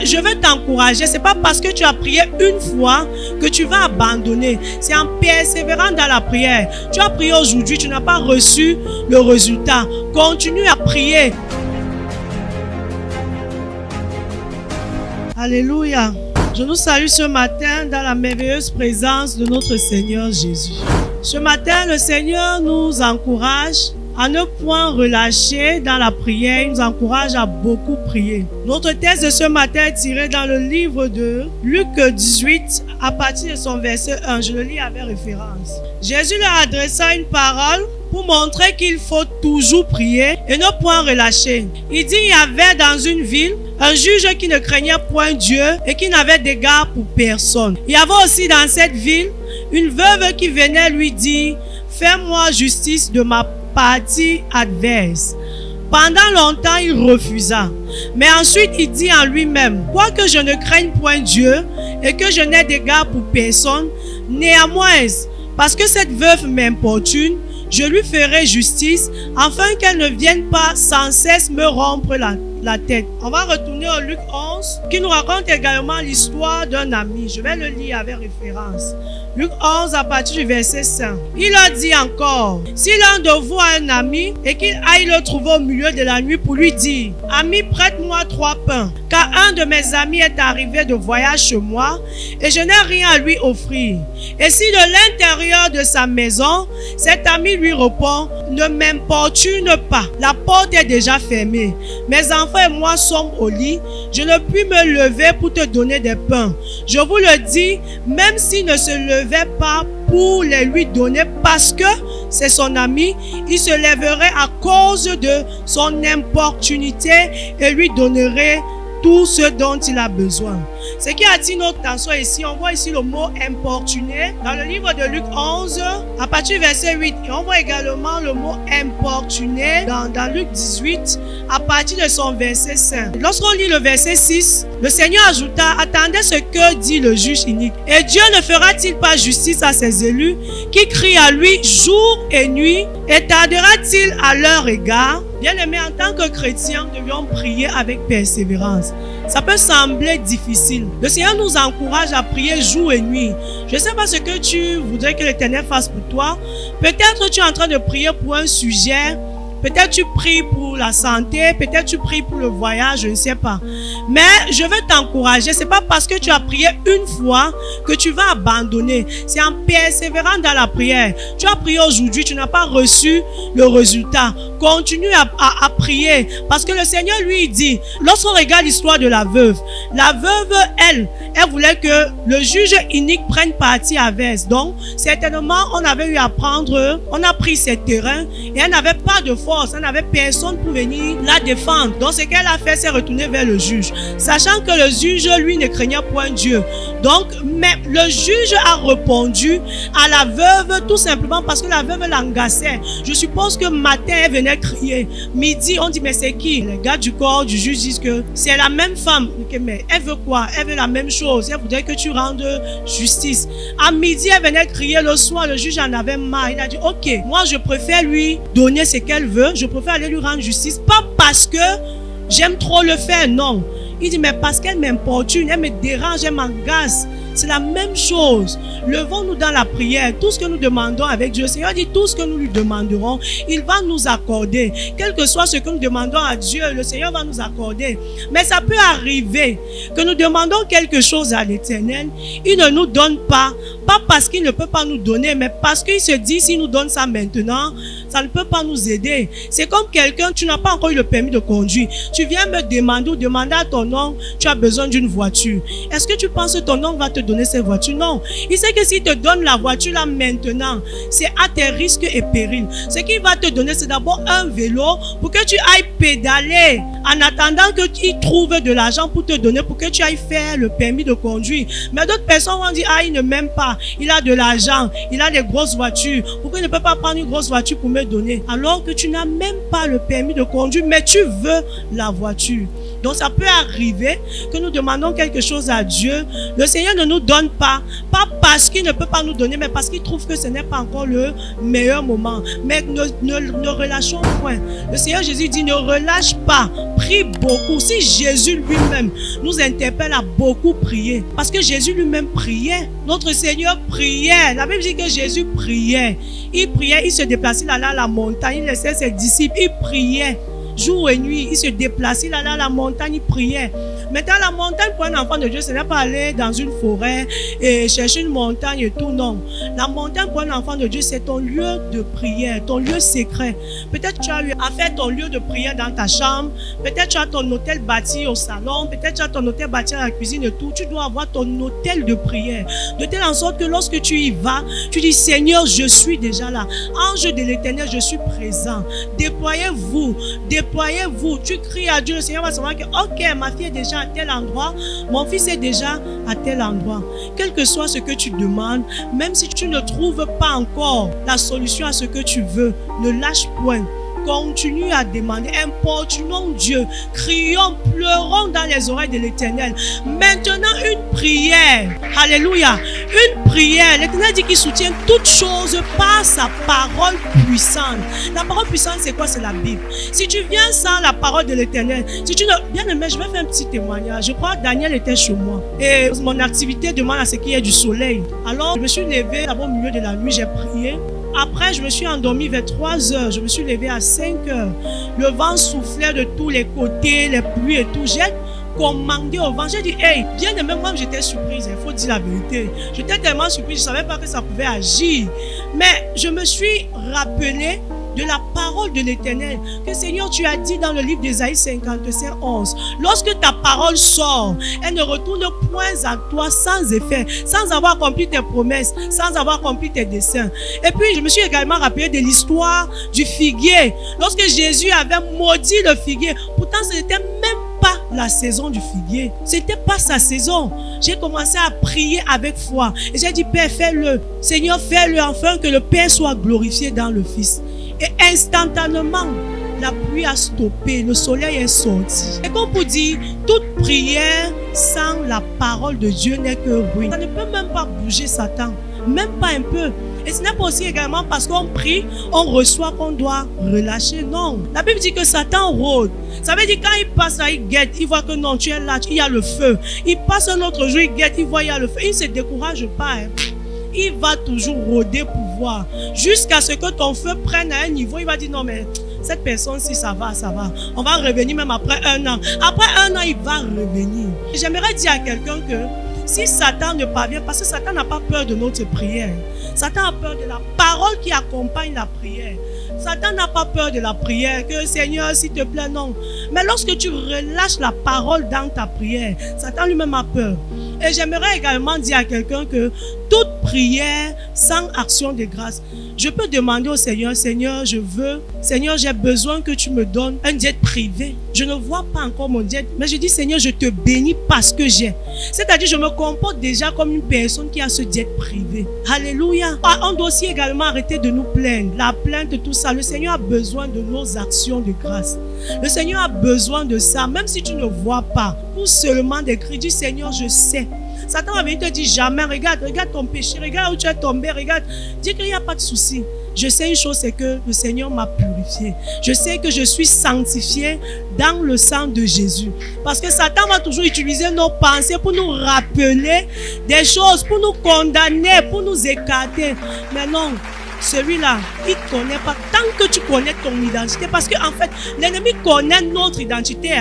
je veux t'encourager. C'est pas parce que tu as prié une fois que tu vas abandonner. C'est en persévérant dans la prière. Tu as prié aujourd'hui, tu n'as pas reçu le résultat. Continue à prier. Alléluia. Je nous salue ce matin dans la merveilleuse présence de notre Seigneur Jésus. Ce matin, le Seigneur nous encourage à ne point relâcher dans la prière. Il nous encourage à beaucoup prier. Notre texte de ce matin est tiré dans le livre de Luc 18, à partir de son verset 1. Je le lis avec référence. Jésus leur adressa une parole pour montrer qu'il faut toujours prier et ne point relâcher. Il dit, il y avait dans une ville un juge qui ne craignait point Dieu et qui n'avait d'égard pour personne. Il y avait aussi dans cette ville une veuve qui venait lui dire, fais-moi justice de ma partie adverse. Pendant longtemps, il refusa. Mais ensuite, il dit en lui-même, quoique je ne craigne point Dieu et que je n'ai d'égard pour personne, néanmoins, parce que cette veuve m'importune, je lui ferai justice, afin qu'elle ne vienne pas sans cesse me rompre la tête. On va retourner au Luc 11, qui nous raconte également l'histoire d'un ami. Je vais le lire avec référence. Luc 11, à partir du verset 5. Il a dit encore, si l'un de vous a un ami et qu'il aille le trouver au milieu de la nuit pour lui dire, ami, prête-moi 3 pains, car un de mes amis est arrivé de voyage chez moi et je n'ai rien à lui offrir. Et si de l'intérieur de sa maison, cet ami lui répond, ne m'importune pas, la porte est déjà fermée. Mes enfants et moi sommes au lit, je ne puis me lever pour te donner des pains. Je vous le dis, même s'il ne se levait pas pour les lui donner parce que c'est son ami, il se lèverait à cause de son importunité et lui donnerait tout ce dont il a besoin. Ce qui attire notre attention ici, on voit ici le mot importuné dans le livre de Luc 11, à partir du verset 8. Et on voit également le mot importuné dans Luc 18, à partir de son verset 5. Lorsqu'on lit le verset 6, le Seigneur ajouta, attendez ce que dit le juge inique. Et Dieu ne fera-t-il pas justice à ses élus qui crient à lui jour et nuit, et tardera-t-il à leur égard? Bien-aimés, en tant que chrétiens, nous devions prier avec persévérance. Ça peut sembler difficile. Le Seigneur nous encourage à prier jour et nuit. Je ne sais pas ce que tu voudrais que l'Éternel fasse pour toi. Peut-être tu es en train de prier pour un sujet. Peut-être tu pries pour la santé, peut-être tu pries pour le voyage, je ne sais pas. Mais je veux t'encourager, c'est pas parce que tu as prié une fois que tu vas abandonner. C'est en persévérant dans la prière. Tu as prié aujourd'hui, tu n'as pas reçu le résultat. Continue à prier parce que le Seigneur lui dit, lorsqu'on regarde l'histoire de la veuve, elle voulait que le juge inique prenne parti avec. Donc, certainement, on avait eu à prendre, on a pris ses terrains et elle n'avait pas de force. Elle n'avait personne pour venir la défendre. Donc ce qu'elle a fait, c'est retourner vers le juge. Sachant que le juge, lui, ne craignait point Dieu. Donc, mais le juge a répondu à la veuve tout simplement parce que la veuve l'angoissait. Je suppose que matin, elle venait crier. Midi, on dit, mais c'est qui? Les gars du corps du juge disent que c'est la même femme. Okay, mais elle veut quoi? Elle veut la même chose. Elle voudrait que tu rendes justice. À midi, elle venait crier. Le soir, le juge en avait marre. Il a dit, ok, moi, je préfère lui donner ce qu'elle veut. Je préfère aller lui rendre justice. Pas parce que j'aime trop le faire, non. Il dit, mais parce qu'elle m'importune, elle me dérange, elle m'agace. C'est la même chose. Levons-nous dans la prière. Tout ce que nous demandons avec Dieu, le Seigneur dit tout ce que nous lui demanderons, il va nous accorder. Quel que soit ce que nous demandons à Dieu, le Seigneur va nous accorder. Mais ça peut arriver que nous demandons quelque chose à l'Éternel. Il ne nous donne pas parce qu'il ne peut pas nous donner, mais parce qu'il se dit, s'il nous donne ça maintenant, ça ne peut pas nous aider. C'est comme quelqu'un, tu n'as pas encore eu le permis de conduire. Tu viens me demander ou demander à ton oncle, tu as besoin d'une voiture. Est-ce que tu penses que ton oncle va te donner cette voiture? Non. Il sait que s'il te donne la voiture là maintenant, c'est à tes risques et périls. Ce qu'il va te donner, c'est d'abord un vélo pour que tu ailles pédaler en attendant qu'il trouve de l'argent pour te donner, pour que tu ailles faire le permis de conduire. Mais d'autres personnes vont dire, ah, il ne m'aime pas, il a de l'argent, il a des grosses voitures. Pourquoi il ne peut pas prendre une grosse voiture pour me donner? Alors que tu n'as même pas le permis de conduire, mais tu veux la voiture. Donc ça peut arriver que nous demandons quelque chose à Dieu. Le Seigneur ne nous donne pas parce qu'il ne peut pas nous donner, mais parce qu'il trouve que ce n'est pas encore le meilleur moment. Mais ne relâchons point. Le Seigneur Jésus dit, ne relâche pas, prie beaucoup. Si Jésus lui-même nous interpelle à beaucoup prier, parce que Jésus lui-même priait, notre Seigneur priait. La Bible dit que Jésus priait. Il priait, il se déplaçait là à la montagne, il laissait ses disciples, il priait. Jour et nuit, il se déplaçait là à la montagne, il priait. Maintenant, la montagne pour un enfant de Dieu, ce n'est pas aller dans une forêt et chercher une montagne et tout, non. La montagne pour un enfant de Dieu, c'est ton lieu de prière, ton lieu secret. Peut-être tu as eu à faire ton lieu de prière dans ta chambre, peut-être tu as ton hôtel bâti au salon, peut-être tu as ton hôtel bâti à la cuisine et tout. Tu dois avoir ton hôtel de prière, de telle en sorte que lorsque tu y vas, tu dis, Seigneur, je suis déjà là. Ange de l'Éternel, je suis présent. Déployez-vous. Tu cries à Dieu, le Seigneur va savoir que, ok, ma fille est déjà à tel endroit, mon fils est déjà à tel endroit. Quel que soit ce que tu demandes, même si tu ne trouves pas encore la solution à ce que tu veux, ne lâche point. Continue à demander, importunons Dieu, crions, pleurons dans les oreilles de l'Éternel. Maintenant, une prière, alléluia, une prière. L'Éternel dit qu'il soutient toutes choses par sa parole puissante. La parole puissante, c'est quoi? C'est la Bible. Si tu viens sans la parole de l'Éternel, si tu ne... Bien aimé, je vais faire un petit témoignage. Je crois que Daniel était chez moi et mon activité demande à ce qu'il y ait du soleil. Alors, je me suis levé au milieu de la nuit, j'ai prié. Après, je me suis endormi vers 3 heures. Je me suis levé à 5 heures. Le vent soufflait de tous les côtés, les pluies et tout. J'ai commandé au vent. J'ai dit, hey, bien aimé, moi j'étais surprise. Il faut dire la vérité. J'étais tellement surprise, je ne savais pas que ça pouvait agir. Mais je me suis rappelé de la parole de l'Éternel, que Seigneur, tu as dit dans le livre d'Ésaïe 55, 11, lorsque ta parole sort, elle ne retourne point à toi sans effet, sans avoir accompli tes promesses, sans avoir accompli tes desseins. Et puis, je me suis également rappelé de l'histoire du figuier. Lorsque Jésus avait maudit le figuier, pourtant ce n'était même pas la saison du figuier. C'était pas sa saison. J'ai commencé à prier avec foi. Et j'ai dit, Père, fais-le. Seigneur, fais-le afin que le Père soit glorifié dans le Fils. Et instantanément, la pluie a stoppé, le soleil est sorti. Et comme pour dire, toute prière sans la parole de Dieu n'est que ruine. Ça ne peut même pas bouger Satan, même pas un peu. Et ce n'est pas aussi également parce qu'on prie, on reçoit qu'on doit relâcher. Non. La Bible dit que Satan rôde. Ça veut dire quand il passe là, il guette, il voit que non, tu es là, il y a le feu. Il passe un autre jour, il guette, il voit il y a le feu. Il ne se décourage pas. Il va toujours rôder pour voir. Jusqu'à ce que ton feu prenne à un niveau, il va dire non mais cette personne-ci, ça va. On va revenir même après 1 an. Après 1 an, il va revenir. J'aimerais dire à quelqu'un que si Satan ne parvient, parce que Satan n'a pas peur de notre prière. Satan a peur de la parole qui accompagne la prière. Satan n'a pas peur de la prière, que Seigneur, s'il te plaît, non. Mais lorsque tu relâches la parole dans ta prière, Satan lui-même a peur. Et j'aimerais également dire à quelqu'un que toute prière sans action de grâce, je peux demander au Seigneur, Seigneur, Seigneur, j'ai besoin que tu me donnes un jet privé. Je ne vois pas encore mon jet, mais je dis, Seigneur, je te bénis parce que j'ai. C'est-à-dire, je me comporte déjà comme une personne qui a ce jet privé. Alléluia. On doit aussi également arrêter de nous plaindre. La plainte, tout ça. Le Seigneur a besoin de nos actions de grâce. Le Seigneur a besoin de ça, même si tu ne vois pas. Ou seulement des cris du Seigneur, je sais. Satan va venir te dire jamais, regarde ton péché, regarde où tu es tombé, regarde. Dis qu'il n'y a pas de souci. Je sais une chose, c'est que le Seigneur m'a purifié. Je sais que je suis sanctifié dans le sang de Jésus. Parce que Satan va toujours utiliser nos pensées pour nous rappeler des choses, pour nous condamner, pour nous écarter. Mais non. Celui-là, il ne connaît pas. Tant que tu connais ton identité, parce qu'en fait, l'ennemi connaît notre identité.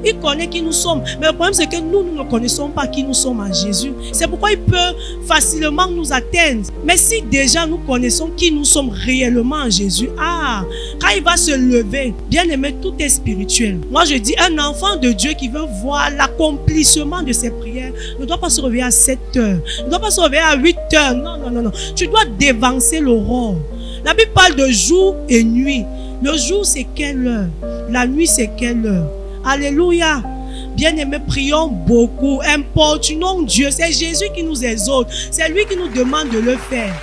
Il connaît qui nous sommes. Mais le problème, c'est que nous ne connaissons pas qui nous sommes en Jésus. C'est pourquoi il peut facilement nous atteindre. Mais si déjà nous connaissons qui nous sommes réellement en Jésus, quand il va se lever, bien aimé, tout est spirituel. Moi, je dis, un enfant de Dieu qui veut voir l'accomplissement de ses prières ne doit pas se réveiller à 7 heures. Ne doit pas se réveiller à 8 heures. Non. Tu dois dévancer l'aurore. La Bible parle de jour et nuit. Le jour, c'est quelle heure? La nuit, c'est quelle heure? Alléluia. Bien-aimés, prions beaucoup. Importunons Dieu. C'est Jésus qui nous exhorte. C'est lui qui nous demande de le faire.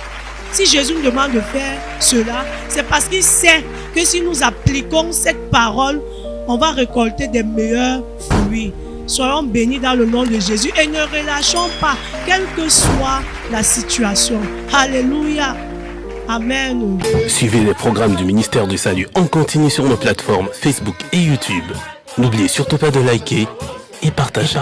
Si Jésus nous demande de faire cela, c'est parce qu'il sait que si nous appliquons cette parole, on va récolter des meilleurs fruits. Soyons bénis dans le nom de Jésus et ne relâchons pas, quelle que soit la situation. Alléluia. Amen. Suivez les programmes du ministère du Salut en continu sur nos plateformes Facebook et YouTube. N'oubliez surtout pas de liker et partager.